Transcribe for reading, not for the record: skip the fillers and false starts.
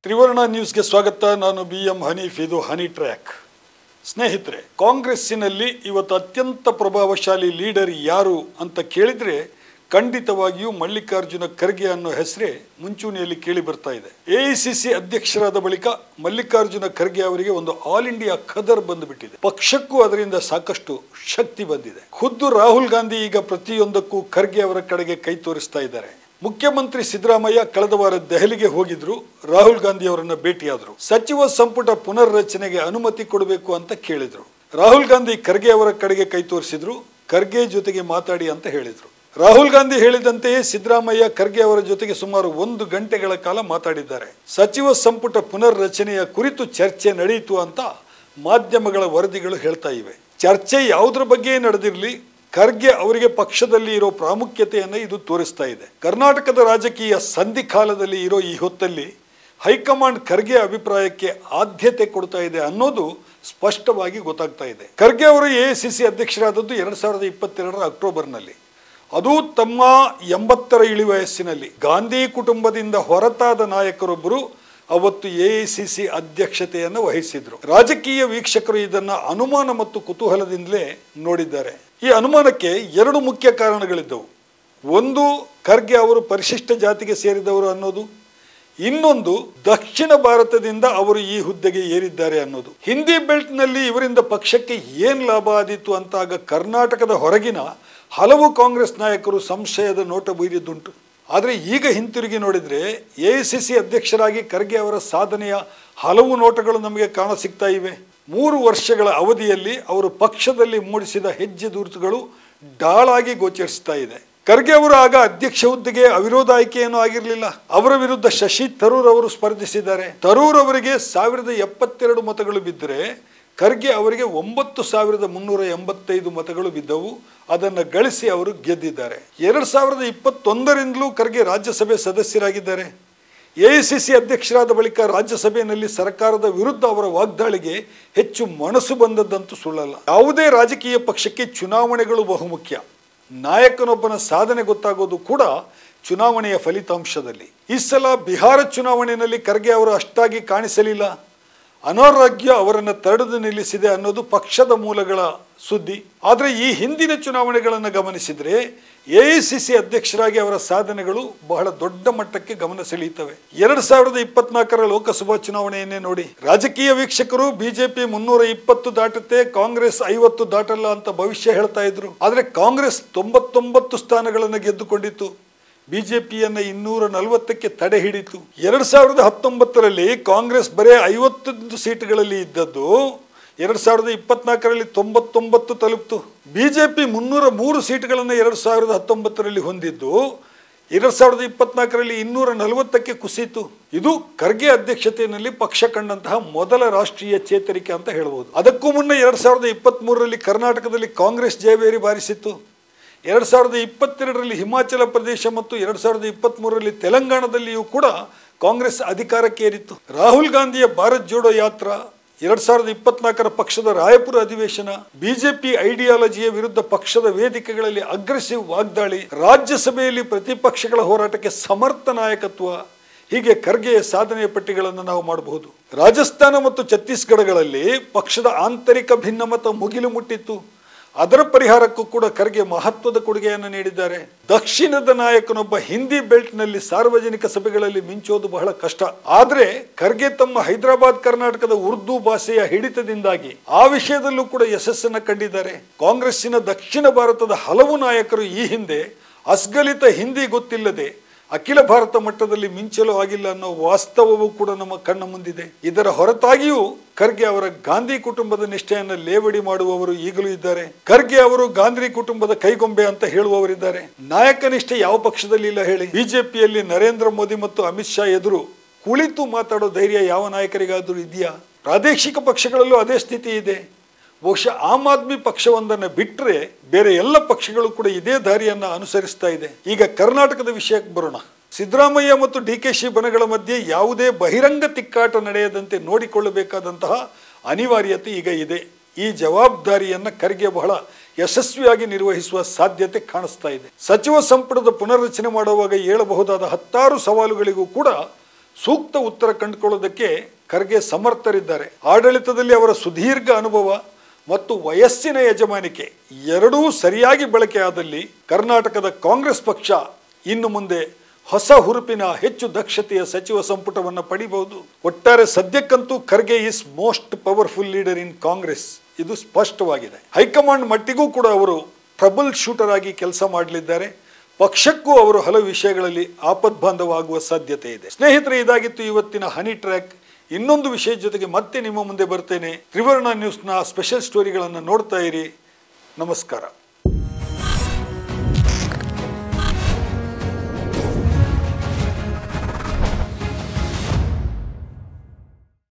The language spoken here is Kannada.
ತ್ರಿವರ್ಣ ನ್ಯೂಸ್ಗೆ ಸ್ವಾಗತ. ನಾನು BM ಹನೀಫ್. ಇದು ಹನಿ ಟ್ರ್ಯಾಕ್. ಸ್ನೇಹಿತರೆ, ಕಾಂಗ್ರೆಸ್ಸಿನಲ್ಲಿ ಇವತ್ತು ಅತ್ಯಂತ ಪ್ರಭಾವಶಾಲಿ ಲೀಡರ್ ಯಾರು ಅಂತ ಕೇಳಿದರೆ ಖಂಡಿತವಾಗಿಯೂ ಮಲ್ಲಿಕಾರ್ಜುನ ಖರ್ಗೆ ಅನ್ನೋ ಹೆಸರೇ ಮುಂಚೂಣಿಯಲ್ಲಿ ಕೇಳಿ ಬರ್ತಾ ಇದೆ. AICC ಅಧ್ಯಕ್ಷರಾದ ಬಳಿಕ ಮಲ್ಲಿಕಾರ್ಜುನ ಖರ್ಗೆ ಅವರಿಗೆ ಒಂದು ಆಲ್ ಇಂಡಿಯಾ ಖದರ್ ಬಂದುಬಿಟ್ಟಿದೆ. ಪಕ್ಷಕ್ಕೂ ಅದರಿಂದ ಸಾಕಷ್ಟು ಶಕ್ತಿ ಬಂದಿದೆ. ಖುದ್ದು ರಾಹುಲ್ ಗಾಂಧಿ ಈಗ ಪ್ರತಿಯೊಂದಕ್ಕೂ ಖರ್ಗೆ ಅವರ ಕಡೆಗೆ ಕೈ ತೋರಿಸ್ತಾ ಇದ್ದಾರೆ. ಮುಖ್ಯಮಂತ್ರಿ ಸಿದ್ದರಾಮಯ್ಯ ಕಳೆದ ವಾರ ದೆಹಲಿಗೆ ಹೋಗಿದ್ರು, ರಾಹುಲ್ ಗಾಂಧಿ ಅವರನ್ನ ಭೇಟಿಯಾದರು. ಸಚಿವ ಸಂಪುಟ ಪುನರ್ರಚನೆಗೆ ಅನುಮತಿ ಕೊಡಬೇಕು ಅಂತ ಕೇಳಿದ್ರು. ರಾಹುಲ್ ಗಾಂಧಿ ಖರ್ಗೆ ಅವರ ಕಡೆಗೆ ಕೈ ತೋರಿಸಿದ್ರು, ಖರ್ಗೆ ಜೊತೆಗೆ ಮಾತಾಡಿ ಅಂತ ಹೇಳಿದ್ರು. ರಾಹುಲ್ ಗಾಂಧಿ ಹೇಳಿದಂತೆಯೇ ಸಿದ್ದರಾಮಯ್ಯ ಖರ್ಗೆ ಅವರ ಜೊತೆಗೆ ಸುಮಾರು 1 ಗಂಟೆಗಳ ಕಾಲ ಮಾತಾಡಿದ್ದಾರೆ. ಸಚಿವ ಸಂಪುಟ ಪುನರ್ರಚನೆಯ ಕುರಿತು ಚರ್ಚೆ ನಡೆಯಿತು ಅಂತ ಮಾಧ್ಯಮಗಳ ವರದಿಗಳು ಹೇಳ್ತಾ ಇವೆ. ಚರ್ಚೆ ಯಾವುದರ ಬಗ್ಗೆ ನಡೆದಿರಲಿ, ಖರ್ಗೆ ಅವರಿಗೆ ಪಕ್ಷದಲ್ಲಿ ಇರೋ ಪ್ರಾಮುಖ್ಯತೆಯನ್ನು ಇದು ತೋರಿಸ್ತಾ ಇದೆ. ಕರ್ನಾಟಕದ ರಾಜಕೀಯ ಸಂಧಿಕಾಲದಲ್ಲಿ ಇರೋ ಈ ಹೊತ್ತಲ್ಲಿ ಹೈಕಮಾಂಡ್ ಖರ್ಗೆ ಅಭಿಪ್ರಾಯಕ್ಕೆ ಆದ್ಯತೆ ಕೊಡ್ತಾ ಇದೆ ಅನ್ನೋದು ಸ್ಪಷ್ಟವಾಗಿ ಗೊತ್ತಾಗ್ತಾ ಇದೆ. ಖರ್ಗೆ ಅವರು AICC ಅಧ್ಯಕ್ಷರಾದದ್ದು 2022ರ ಅಕ್ಟೋಬರ್ನಲ್ಲಿ. ಅದು ತಮ್ಮ 80ರ ಇಳಿವಯಸ್ಸಿನಲ್ಲಿ. ಗಾಂಧಿ ಕುಟುಂಬದಿಂದ ಹೊರತಾದ ನಾಯಕರೊಬ್ಬರು ಅವತ್ತು AICC ಅಧ್ಯಕ್ಷತೆಯನ್ನು ವಹಿಸಿದ್ರು. ರಾಜಕೀಯ ವೀಕ್ಷಕರು ಇದನ್ನ ಅನುಮಾನ ಮತ್ತು ಕುತೂಹಲದಿಂದಲೇ ನೋಡಿದ್ದಾರೆ. ಈ ಅನುಮಾನಕ್ಕೆ 2 ಮುಖ್ಯ ಕಾರಣಗಳಿದ್ದವು. ಒಂದು, ಖರ್ಗೆ ಅವರು ಪರಿಶಿಷ್ಟ ಜಾತಿಗೆ ಸೇರಿದವರು ಅನ್ನೋದು. ಇನ್ನೊಂದು, ದಕ್ಷಿಣ ಭಾರತದಿಂದ ಅವರು ಈ ಹುದ್ದೆಗೆ ಏರಿದ್ದಾರೆ ಅನ್ನೋದು. ಹಿಂದಿ ಬೆಲ್ಟ್ನಲ್ಲಿ ಇವರಿಂದ ಪಕ್ಷಕ್ಕೆ ಏನ್ ಲಾಭ ಆದೀತು ಅಂತಾಗ ಕರ್ನಾಟಕದ ಹೊರಗಿನ ಹಲವು ಕಾಂಗ್ರೆಸ್ ನಾಯಕರು ಸಂಶಯದ ನೋಟ ಬೀರಿದ್ದುಂಟು. ಆದರೆ ಈಗ ಹಿಂತಿರುಗಿ ನೋಡಿದರೆ AICC ಅಧ್ಯಕ್ಷರಾಗಿ ಖರ್ಗೆ ಅವರ ಸಾಧನೆಯ ಹಲವು ನೋಟಗಳು ನಮಗೆ ಕಾಣಸಿಗ್ತಾ ಇವೆ. 3 ವರ್ಷಗಳ ಅವಧಿಯಲ್ಲಿ ಅವರು ಪಕ್ಷದಲ್ಲಿ ಮೂಡಿಸಿದ ಹೆಜ್ಜೆ ಗುರುತುಗಳು ಡಾಳಾಗಿ ಗೋಚರಿಸ್ತಾ ಇದೆ. ಖರ್ಗೆ ಅವರು ಆಗ ಅಧ್ಯಕ್ಷ ಹುದ್ದೆಗೆ ಅವಿರೋಧ ಆಯ್ಕೆಯೇನೂ ಆಗಿರಲಿಲ್ಲ. ಅವರ ವಿರುದ್ಧ ಶಶಿ ತರೂರ್ ಅವರು ಸ್ಪರ್ಧಿಸಿದ್ದಾರೆ. ತರೂರ್ ಅವರಿಗೆ 1072 ಮತಗಳು ಬಿದ್ದರೆ ಖರ್ಗೆ ಅವರಿಗೆ 9385 ಮತಗಳು ಬಿದ್ದವು. ಅದನ್ನು ಗಳಿಸಿ ಅವರು ಗೆದ್ದಿದ್ದಾರೆ. 2021ರಿಂದಲೂ ಖರ್ಗೆ ರಾಜ್ಯಸಭೆ ಸದಸ್ಯರಾಗಿದ್ದಾರೆ. AICC ಅಧ್ಯಕ್ಷರಾದ ಬಳಿಕ ರಾಜ್ಯಸಭೆಯಲ್ಲಿ ಸರ್ಕಾರದ ವಿರುದ್ಧ ಅವರ ವಾಗ್ದಾಳಿಗೆ ಹೆಚ್ಚು ಮನಸ್ಸು ಬಂದದ್ದಂತೂ ಸುಳ್ಳಲ್ಲ. ಯಾವುದೇ ರಾಜಕೀಯ ಪಕ್ಷಕ್ಕೆ ಚುನಾವಣೆಗಳು ಬಹುಮುಖ್ಯ. ನಾಯಕನೊಬ್ಬನ ಸಾಧನೆ ಗೊತ್ತಾಗೋದು ಕೂಡ ಚುನಾವಣೆಯ ಫಲಿತಾಂಶದಲ್ಲಿ. ಈ ಸಲ ಬಿಹಾರ ಚುನಾವಣೆಯಲ್ಲಿ ಖರ್ಗೆ ಅವರು ಅಷ್ಟಾಗಿ ಕಾಣಿಸಲಿಲ್ಲ. ಅನಾರೋಗ್ಯ ಅವರನ್ನು ತಡೆದು ನಿಲ್ಲಿಸಿದೆ ಅನ್ನೋದು ಪಕ್ಷದ ಮೂಲಗಳ ಸುದ್ದಿ. ಆದರೆ ಈ ಹಿಂದಿನ ಚುನಾವಣೆಗಳನ್ನು ಗಮನಿಸಿದರೆ AICC ಅಧ್ಯಕ್ಷರಾಗಿ ಅವರ ಸಾಧನೆಗಳು ಬಹಳ ದೊಡ್ಡ ಮಟ್ಟಕ್ಕೆ ಗಮನ ಸೆಳೆಯುತ್ತವೆ. 2024ರ ಲೋಕಸಭಾ ಚುನಾವಣೆಯನ್ನೇ ನೋಡಿ. ರಾಜಕೀಯ ವೀಕ್ಷಕರು BJP 320 ದಾಟುತ್ತೆ, ಕಾಂಗ್ರೆಸ್ 50 ದಾಟಲ್ಲ ಅಂತ ಭವಿಷ್ಯ ಹೇಳ್ತಾ ಇದ್ರು. ಆದರೆ ಕಾಂಗ್ರೆಸ್ 99 ಸ್ಥಾನಗಳನ್ನು ಗೆದ್ದುಕೊಂಡಿತ್ತು. BJPಯನ್ನು 240ಕ್ಕೆ ತಡೆ ಹಿಡಿತು. 2019ರಲ್ಲಿ ಕಾಂಗ್ರೆಸ್ ಬರೇ 51 ಸೀಟ್ಗಳಲ್ಲಿ ಇದ್ದದ್ದು 2024ರಲ್ಲಿ 99 ತಲುಪಿತು. BJP 303 ಸೀಟ್ಗಳನ್ನು 2019ರಲ್ಲಿ ಹೊಂದಿದ್ದು 2024ರಲ್ಲಿ 240ಕ್ಕೆ ಕುಸಿತು. ಇದು ಖರ್ಗೆ ಅಧ್ಯಕ್ಷತೆಯಲ್ಲಿ ಪಕ್ಷ ಕಂಡಂತಹ ಮೊದಲ ರಾಷ್ಟ್ರೀಯ ಚೇತರಿಕೆ ಅಂತ ಹೇಳಬಹುದು. ಅದಕ್ಕೂ ಮುನ್ನ 2023ರಲ್ಲಿ ಕರ್ನಾಟಕದಲ್ಲಿ ಕಾಂಗ್ರೆಸ್ ಜಯಬೇರಿ ಬಾರಿಸಿತ್ತು. 2022ರಲ್ಲಿ ಹಿಮಾಚಲ ಪ್ರದೇಶ ಮತ್ತು 2023ರಲ್ಲಿ ತೆಲಂಗಾಣದಲ್ಲಿಯೂ ಕೂಡ ಕಾಂಗ್ರೆಸ್ ಅಧಿಕಾರಕ್ಕೆ ಏರಿತ್ತು. ರಾಹುಲ್ ಗಾಂಧಿಯ ಭಾರತ್ ಜೋಡೋ ಯಾತ್ರಾ, 2024ರ ಪಕ್ಷದ ರಾಯಪುರ ಅಧಿವೇಶನ, BJP ಐಡಿಯಾಲಜಿಯ ವಿರುದ್ಧ ಪಕ್ಷದ ವೇದಿಕೆಗಳಲ್ಲಿ ಅಗ್ರೆಸಿವ್ ವಾಗ್ದಾಳಿ, ರಾಜ್ಯಸಭೆಯಲ್ಲಿ ಪ್ರತಿಪಕ್ಷಗಳ ಹೋರಾಟಕ್ಕೆ ಸಮರ್ಥ ನಾಯಕತ್ವ, ಹೀಗೆ ಖರ್ಗೆಯ ಸಾಧನೆಯ ಪಟ್ಟಿಗಳನ್ನು ನಾವು ಮಾಡಬಹುದು. ರಾಜಸ್ಥಾನ ಮತ್ತು ಛತ್ತೀಸ್ಗಢಗಳಲ್ಲಿ ಪಕ್ಷದ ಆಂತರಿಕ ಭಿನ್ನಮತ ಮುಗಿಲು ಮುಟ್ಟಿತ್ತು. ಅದರ ಪರಿಹಾರಕ್ಕೂ ಕೂಡ ಖರ್ಗೆ ಮಹತ್ವದ ಕೊಡುಗೆಯನ್ನು ನೀಡಿದ್ದಾರೆ. ದಕ್ಷಿಣದ ನಾಯಕನೊಬ್ಬ ಹಿಂದಿ ಬೆಲ್ಟ್ನಲ್ಲಿ ಸಾರ್ವಜನಿಕ ಸಭೆಗಳಲ್ಲಿ ಮಿಂಚೋದು ಬಹಳ ಕಷ್ಟ. ಆದರೆ ಖರ್ಗೆ ತಮ್ಮ ಹೈದರಾಬಾದ್ ಕರ್ನಾಟಕದ ಉರ್ದು ಭಾಷೆಯ ಹಿಡಿತದಿಂದಾಗಿ ಆ ವಿಷಯದಲ್ಲೂ ಕೂಡ ಯಶಸ್ಸನ್ನು ಕಂಡಿದ್ದಾರೆ. ಕಾಂಗ್ರೆಸ್ಸಿನ ದಕ್ಷಿಣ ಭಾರತದ ಹಲವು ನಾಯಕರು ಈ ಹಿಂದೆ ಅಸ್ಗಲಿತ ಹಿಂದಿ ಗೊತ್ತಿಲ್ಲದೆ ಅಖಿಲ ಭಾರತ ಮಟ್ಟದಲ್ಲಿ ಮಿಂಚಲು ಆಗಿಲ್ಲ ಅನ್ನೋ ವಾಸ್ತವವೂ ಕೂಡ ನಮ್ಮ ಕಣ್ಣ ಮುಂದಿದೆ. ಇದರ ಹೊರತಾಗಿಯೂ ಖರ್ಗೆ ಅವರ ಗಾಂಧಿ ಕುಟುಂಬದ ನಿಷ್ಠೆಯನ್ನು ಲೇವಡಿ ಮಾಡುವವರು ಈಗಲೂ ಇದ್ದಾರೆ. ಖರ್ಗೆ ಅವರು ಗಾಂಧಿ ಕುಟುಂಬದ ಕೈಗೊಂಬೆ ಅಂತ ಹೇಳುವವರಿದ್ದಾರೆ. ನಾಯಕ ನಿಷ್ಠೆ ಯಾವ ಪಕ್ಷದಲ್ಲಿ ಇಲ್ಲ ಹೇಳಿ? BJPಯಲ್ಲಿ ನರೇಂದ್ರ ಮೋದಿ ಮತ್ತು ಅಮಿತ್ ಶಾ ಎದುರು ಕುಳಿತು ಮಾತಾಡೋ ಧೈರ್ಯ ಯಾವ ನಾಯಕರಿಗಾದರೂ ಇದೆಯಾ? ಪ್ರಾದೇಶಿಕ ಪಕ್ಷಗಳಲ್ಲೂ ಅದೇ ಸ್ಥಿತಿ ಇದೆ. ಬಹುಶಃ ಆಮ್ ಆದ್ಮಿ ಪಕ್ಷವೊಂದನ್ನು ಬಿಟ್ಟರೆ ಬೇರೆ ಎಲ್ಲ ಪಕ್ಷಗಳು ಕೂಡ ಇದೇ ದಾರಿಯನ್ನು ಅನುಸರಿಸ್ತಾ ಇದೆ. ಈಗ ಕರ್ನಾಟಕದ ವಿಷಯಕ್ಕೆ ಬರೋಣ. ಸಿದ್ದರಾಮಯ್ಯ ಮತ್ತು DKಶಿ ಬಣಗಳ ಮಧ್ಯೆ ಯಾವುದೇ ಬಹಿರಂಗ ತಿಕ್ಕಾಟ ನಡೆಯದಂತೆ ನೋಡಿಕೊಳ್ಳಬೇಕಾದಂತಹ ಅನಿವಾರ್ಯತೆ ಈಗ ಇದೆ. ಈ ಜವಾಬ್ದಾರಿಯನ್ನು ಖರ್ಗೆ ಬಹಳ ಯಶಸ್ವಿಯಾಗಿ ನಿರ್ವಹಿಸುವ ಸಾಧ್ಯತೆ ಕಾಣಿಸ್ತಾ ಇದೆ. ಸಚಿವ ಸಂಪುಟದ ಪುನರ್ರಚನೆ ಮಾಡುವಾಗ ಏಳಬಹುದಾದ 10 ಸವಾಲುಗಳಿಗೂ ಕೂಡ ಸೂಕ್ತ ಉತ್ತರ ಕಂಡುಕೊಳ್ಳೋದಕ್ಕೆ ಖರ್ಗೆ ಸಮರ್ಥರಿದ್ದಾರೆ. ಆಡಳಿತದಲ್ಲಿ ಅವರ ಸುದೀರ್ಘ ಅನುಭವ ಮತ್ತು ವಯಸ್ಸಿನ ಯಜಮಾನಿಕೆ ಎರಡೂ ಸರಿಯಾಗಿ ಬಳಕೆಯಾದಲ್ಲಿ ಕರ್ನಾಟಕದ ಕಾಂಗ್ರೆಸ್ ಪಕ್ಷ ಇನ್ನು ಮುಂದೆ ಹೊಸ ಹುರುಪಿನ ಹೆಚ್ಚು ದಕ್ಷತೆಯ ಸಚಿವ ಸಂಪುಟವನ್ನು ಪಡಿಬಹುದು. ಒಟ್ಟಾರೆ ಸದ್ಯಕ್ಕಂತೂ Kharge is most powerful leader in Congress, ಇದು ಸ್ಪಷ್ಟವಾಗಿದೆ. ಹೈಕಮಾಂಡ್ ಮಟ್ಟಿಗೂ ಕೂಡ ಅವರು ಟ್ರಬಲ್ ಶೂಟರ್ ಆಗಿ ಕೆಲಸ ಮಾಡಲಿದ್ದಾರೆ. ಪಕ್ಷಕ್ಕೂ ಅವರು ಹಲವು ವಿಷಯಗಳಲ್ಲಿ ಆಪದ್ಬಾಂಧವಾಗುವ ಸಾಧ್ಯತೆ ಇದೆ. ಸ್ನೇಹಿತರೆ, ಇದಾಗಿತ್ತು ಇವತ್ತಿನ ಹನಿ ಟ್ರ್ಯಾಕ್. ಇನ್ನೊಂದು ವಿಷಯದ ಜೊತೆಗೆ ಮತ್ತೆ ನಿಮ್ಮ ಮುಂದೆ ಬರ್ತೇನೆ. ತ್ರಿವರ್ಣ ನ್ಯೂಸ್ನ ಸ್ಪೆಷಲ್ ಸ್ಟೋರಿಗಳನ್ನು ನೋಡ್ತಾ ಇರಿ. ನಮಸ್ಕಾರ.